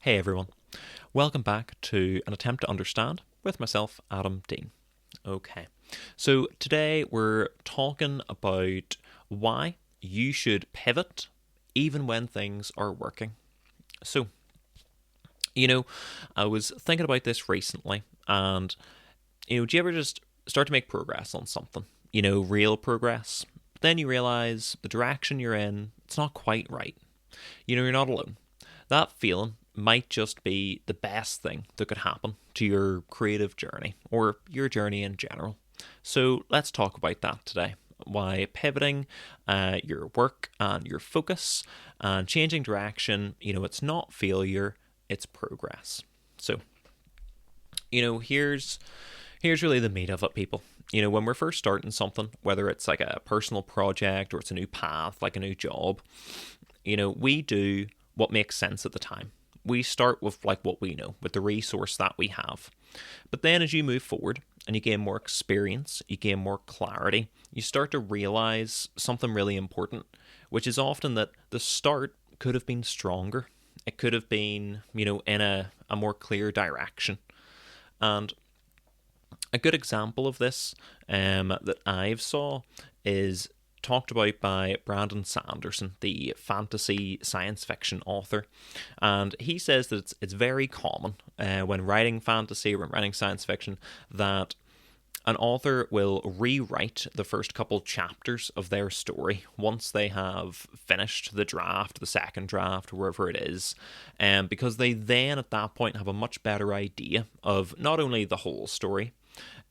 Hey everyone, welcome back to an attempt to understand with myself, Adam Dean. Okay, so today we're talking about why you should pivot even when things are working. So, I was thinking about this recently, and, do you ever just start to make progress on something? Real progress. But then you realize the direction you're in, it's not quite right. You're not alone. That feeling might just be the best thing that could happen to your creative journey or your journey in general. So let's talk about that today. Why pivoting your work and your focus and changing direction, it's not failure, it's progress. So, here's really the meat of it, people. When we're first starting something, whether it's like a personal project or it's a new path, like a new job, we do what makes sense at the time. We start with like what we know, with the resource that we have. But then as you move forward and you gain more experience, you gain more clarity, you start to realize something really important, which is often that the start could have been stronger. It could have been, in a more clear direction. And a good example of this that I've saw is talked about by Brandon Sanderson, the fantasy science fiction author. And he says that it's very common when writing fantasy, when writing science fiction, that an author will rewrite the first couple chapters of their story once they have finished the draft, the second draft, wherever it is, because they then at that point have a much better idea of not only the whole story,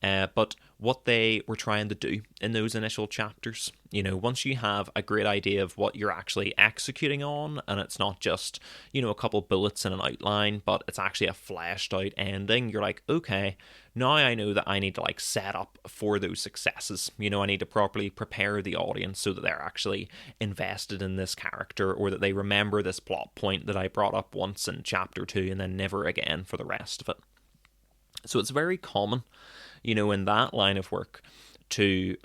but what they were trying to do in those initial chapters. Once you have a great idea of what you're actually executing on, and it's not just, a couple bullets in an outline, but it's actually a fleshed out ending, you're like, okay, now I know that I need to set up for those successes. I need to properly prepare the audience so that they're actually invested in this character, or that they remember this plot point that I brought up once in chapter 2 and then never again for the rest of it. So it's very common, in that line of work, to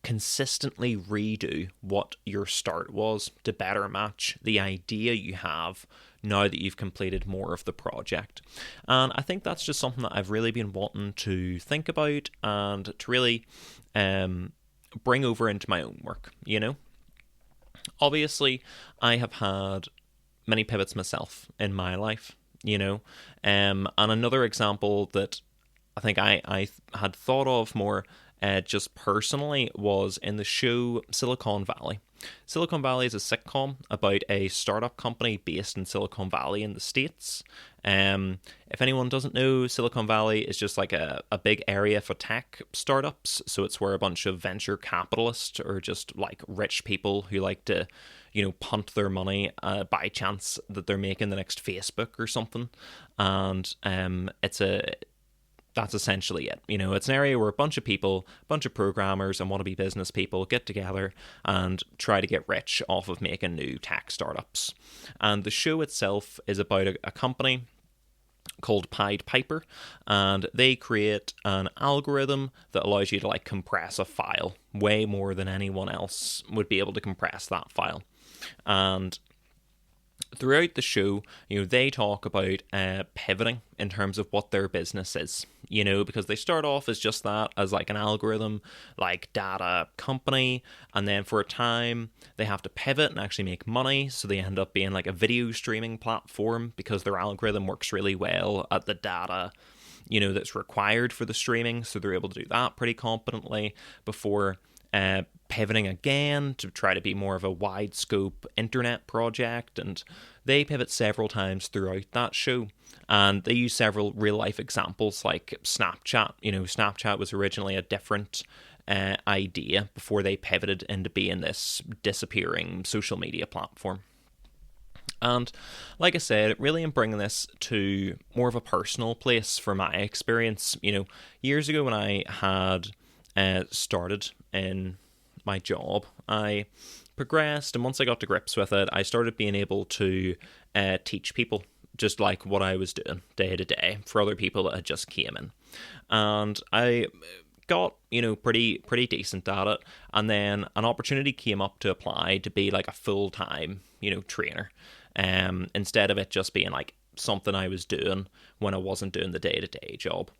consistently redo what your start was to better match the idea you have now that you've completed more of the project. And I think that's just something that I've really been wanting to think about and to really bring over into my own work, Obviously, I have had many pivots myself in my life, and another example that I think I had thought of more just personally was in the show Silicon Valley. Silicon Valley is a sitcom about a startup company based in Silicon Valley in the States. If anyone doesn't know, Silicon Valley is just like a big area for tech startups. So it's where a bunch of venture capitalists or just like rich people who like to, punt their money by chance that they're making the next Facebook or something. And that's essentially it. It's an area where a bunch of people, a bunch of programmers and wannabe business people get together and try to get rich off of making new tech startups. And the show itself is about a company called Pied Piper, and they create an algorithm that allows you to compress a file way more than anyone else would be able to compress that file. And throughout the show, they talk about pivoting in terms of what their business is, because they start off as just that, as an algorithm, data company, and then for a time they have to pivot and actually make money, so they end up being a video streaming platform because their algorithm works really well at the data, that's required for the streaming, so they're able to do that pretty competently before pivoting again to try to be more of a wide scope internet project. And they pivot several times throughout that show, and they use several real life examples like Snapchat. Snapchat was originally a different idea before they pivoted into being this disappearing social media platform. And like I said, really am bringing this to more of a personal place for my experience. Years ago when I had started in my job, I progressed, and once I got to grips with it, I started being able to teach people just what I was doing day to day for other people that had just came in. And I got, pretty decent at it, and then an opportunity came up to apply to be like a full-time, trainer, instead of it just being like something I was doing when I wasn't doing the day-to-day job.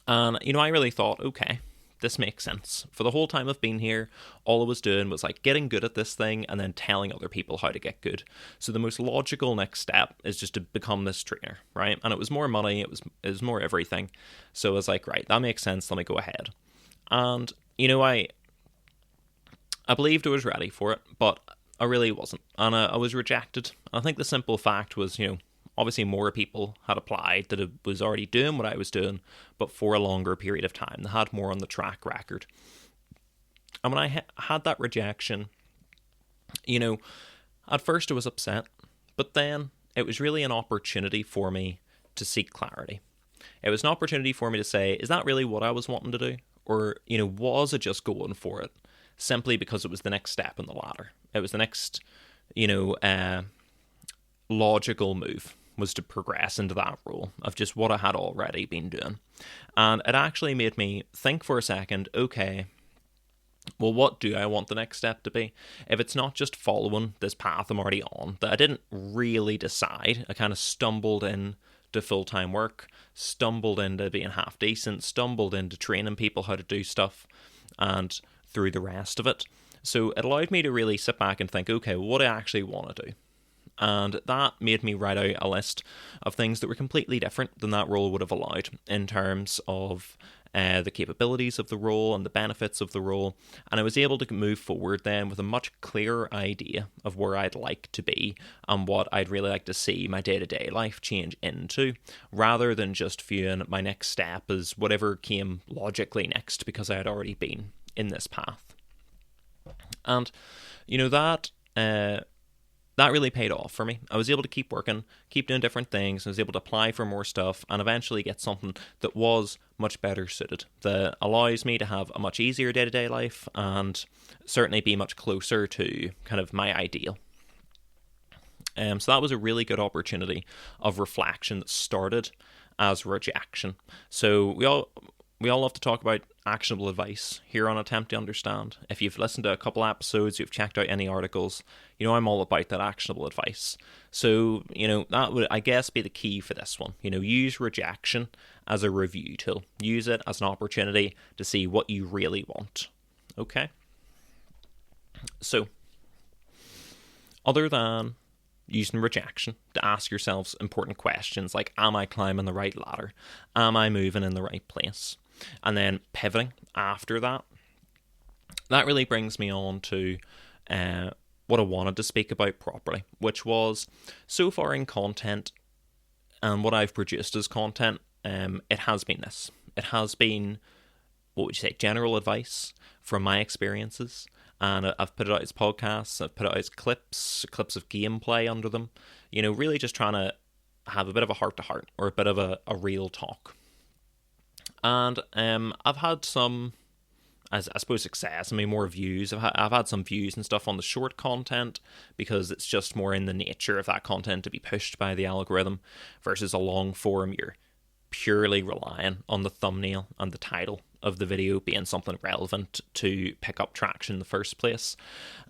And, I really thought, okay, this makes sense. For the whole time I've been here, all I was doing was like getting good at this thing and then telling other people how to get good. So the most logical next step is just to become this trainer, right? And it was more money, it was more everything. So I was like, right, that makes sense, let me go ahead. And, I believed I was ready for it, but I really wasn't. And I was rejected. I think the simple fact was, obviously more people had applied that was already doing what I was doing, but for a longer period of time. They had more on the track record. And when I had that rejection, at first I was upset, but then it was really an opportunity for me to seek clarity. It was an opportunity for me to say, is that really what I was wanting to do? Or, was I just going for it simply because it was the next step in the ladder? It was the next, logical move, was to progress into that role of just what I had already been doing. And it actually made me think for a second, okay, well, what do I want the next step to be? If it's not just following this path I'm already on, that I didn't really decide, I kind of stumbled into full-time work, stumbled into being half decent, stumbled into training people how to do stuff, and through the rest of it. So it allowed me to really sit back and think, okay, what do I actually want to do? And that made me write out a list of things that were completely different than that role would have allowed in terms of the capabilities of the role and the benefits of the role. And I was able to move forward then with a much clearer idea of where I'd like to be and what I'd really like to see my day-to-day life change into, rather than just viewing my next step as whatever came logically next because I had already been in this path. And, that really paid off for me. I was able to keep working, keep doing different things. I was able to apply for more stuff and eventually get something that was much better suited, that allows me to have a much easier day-to-day life and certainly be much closer to kind of my ideal. So that was a really good opportunity of reflection that started as rejection. So we all love to talk about actionable advice here on Attempt to Understand. If you've listened to a couple episodes, you've checked out any articles, I'm all about that actionable advice. So, that would, I guess, be the key for this one. Use rejection as a review tool. Use it as an opportunity to see what you really want. Okay? So, other than using rejection to ask yourselves important questions like, am I climbing the right ladder? Am I moving in the right place? And then pivoting after that. That really brings me on to what I wanted to speak about properly, which was, so far in content and what I've produced as content, it has been this. It has been, what would you say, general advice from my experiences. And I've put it out as podcasts, I've put it out as clips of gameplay under them. Really just trying to have a bit of a heart-to-heart or a bit of a real talk. And I've had some, I suppose, success. More views. I've had some views and stuff on the short content because it's just more in the nature of that content to be pushed by the algorithm versus a long form. You're purely relying on the thumbnail and the title of the video being something relevant to pick up traction in the first place.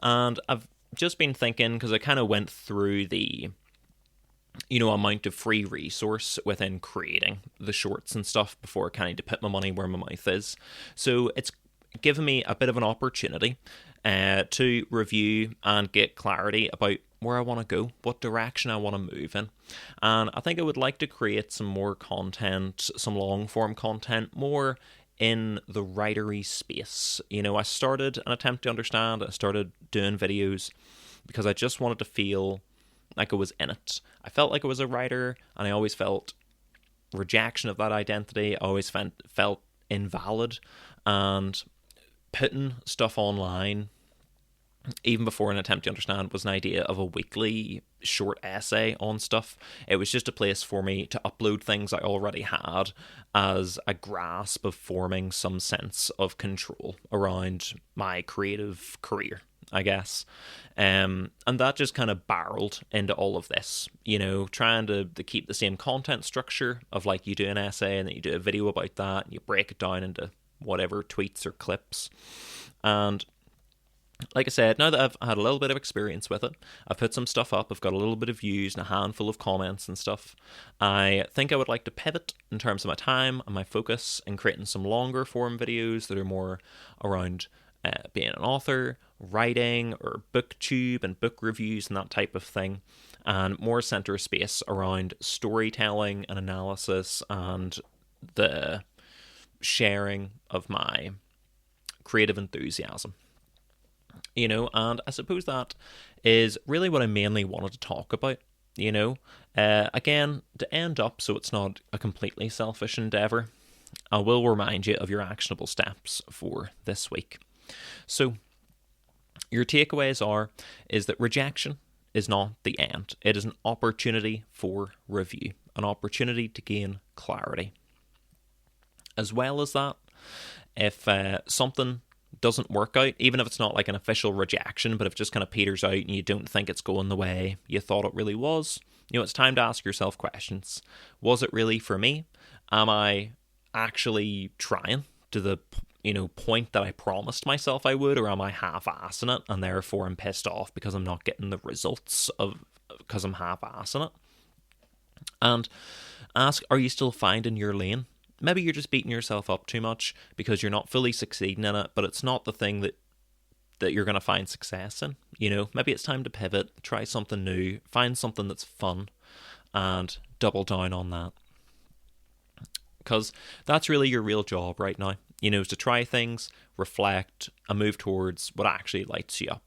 And I've just been thinking, because I kind of went through the amount of free resource within creating the shorts and stuff before kind of to put my money where my mouth is. So it's given me a bit of an opportunity to review and get clarity about where I want to go, what direction I want to move in. And I think I would like to create some more content, some long form content, more in the writery space. I started an Attempt to Understand. I started doing videos because I just wanted to feel like I was in it. I felt like I was a writer, and I always felt rejection of that identity. I always felt invalid, and putting stuff online, even before an Attempt to Understand, was an idea of a weekly short essay on stuff. It was just a place for me to upload things I already had as a grasp of forming some sense of control around my creative career, I guess. And that just kind of barreled into all of this, trying to keep the same content structure of like you do an essay and then you do a video about that and you break it down into whatever tweets or clips. And like I said, now that I've had a little bit of experience with it, I've put some stuff up, I've got a little bit of views and a handful of comments and stuff, I think I would like to pivot in terms of my time and my focus in creating some longer form videos that are more around being an author, writing, or booktube and book reviews and that type of thing, and more center space around storytelling and analysis and the sharing of my creative enthusiasm. And I suppose that is really what I mainly wanted to talk about, Again, to end up so it's not a completely selfish endeavour, I will remind you of your actionable steps for this week. So, your takeaways is that rejection is not the end. It is an opportunity for review, an opportunity to gain clarity. As well as that, if something doesn't work out, even if it's not like an official rejection, but if it just kind of peters out and you don't think it's going the way you thought it really was, it's time to ask yourself questions. Was it really for me? Am I actually trying to the point that I promised myself I would, or am I half-assing it and therefore I'm pissed off because I'm not getting the results because I'm half-assing it? And ask, are you still finding your lane? Maybe you're just beating yourself up too much because you're not fully succeeding in it, but it's not the thing that you're going to find success in. Maybe it's time to pivot, try something new, find something that's fun, and double down on that. Because that's really your real job right now, is to try things, reflect, and move towards what actually lights you up.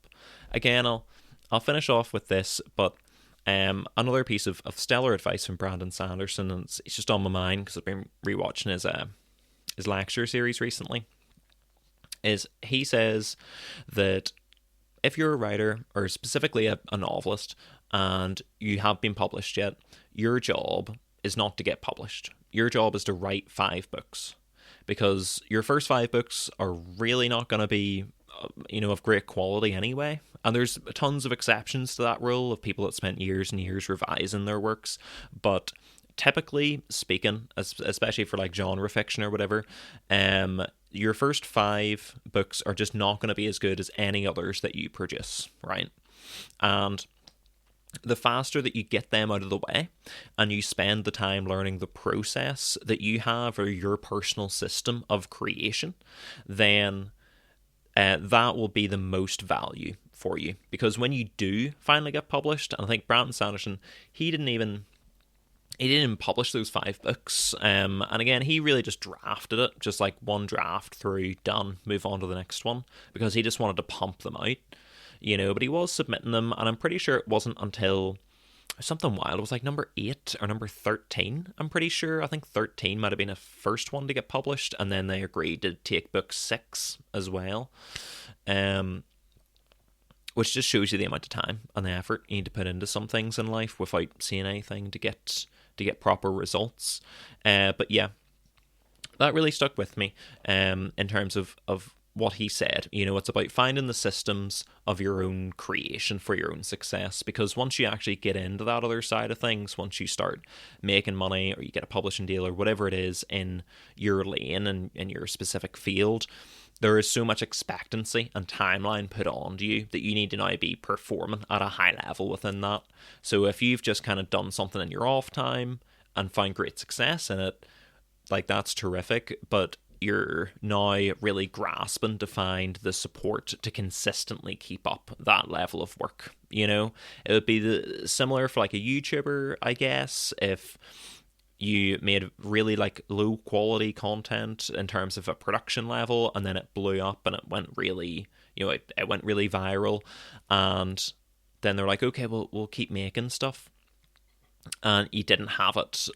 Again, I'll finish off with this, but another piece of stellar advice from Brandon Sanderson, and it's just on my mind because I've been rewatching his lecture series recently, is he says that if you're a writer, or specifically a novelist, and you have been published yet, your job is not to get published. Your job is to write 5 books, because your first 5 books are really not going to be of great quality anyway. And there's tons of exceptions to that rule of people that spent years and years revising their works. But typically speaking, especially for like genre fiction or whatever, your first 5 books are just not going to be as good as any others that you produce, right? And the faster that you get them out of the way and you spend the time learning the process that you have, or your personal system of creation, then that will be the most value for you. Because when you do finally get published, and I think Brandon Sanderson, he didn't even publish those 5 books. And again, he really just drafted it, just like one draft through, done, move on to the next one, because he just wanted to pump them out, but he was submitting them, and I'm pretty sure it wasn't until something wild. It was like number 8 or number 13, I'm pretty sure. I think 13 might have been a first one to get published, and then they agreed to take book 6 as well. Which just shows you the amount of time and the effort you need to put into some things in life without seeing anything to get proper results. But yeah, that really stuck with me in terms of what he said. It's about finding the systems of your own creation for your own success, because once you actually get into that other side of things, once you start making money, or you get a publishing deal, or whatever it is in your lane and in your specific field, there is so much expectancy and timeline put onto you that you need to now be performing at a high level within that. So if you've just kind of done something in your off time and found great success in it, like, that's terrific, but you're now really grasping to find the support to consistently keep up that level of work. It would be similar for like a YouTuber, I guess, if you made really like low quality content in terms of a production level, and then it blew up and it went really, it went really viral, and then they're like, okay, well, we'll keep making stuff. And you didn't have it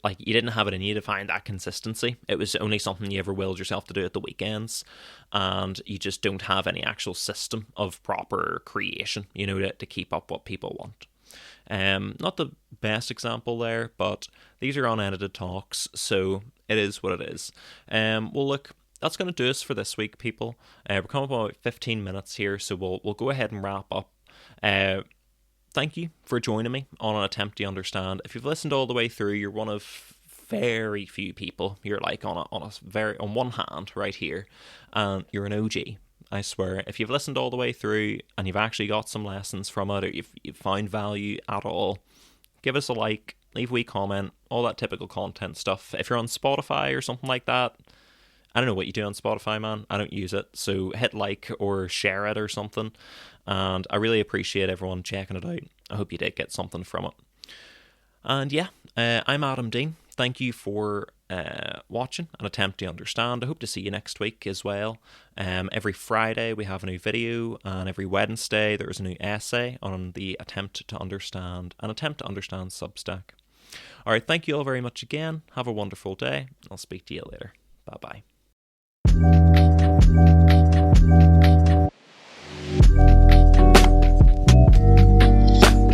in you to find that consistency. It was only something you ever willed yourself to do at the weekends, and you just don't have any actual system of proper creation, to keep up what people want. Not the best example there, but these are unedited talks, so it is what it is. Well, look, that's going to do us for this week, people. We're coming up about 15 minutes here, so we'll go ahead and wrap up. Thank you for joining me on an attempt to understand. If you've listened all the way through, you're one of very few people. You're like on one hand right here, and you're an OG. I swear, if you've listened all the way through and you've actually got some lessons from it, or you've found value at all, give us a like, leave a wee comment, all that typical content stuff. If you're on Spotify or something like that, I don't know what you do on Spotify, man. I don't use it. So hit like or share it or something. And I really appreciate everyone checking it out. I hope you did get something from it. And yeah, I'm Adam Dean. Thank you for watching and attempting to understand. I hope to see you next week as well. Every Friday we have a new video, and every Wednesday there is a new essay on the attempt to understand Substack. All right, thank you all very much again. Have a wonderful day. I'll speak to you later. Bye-bye.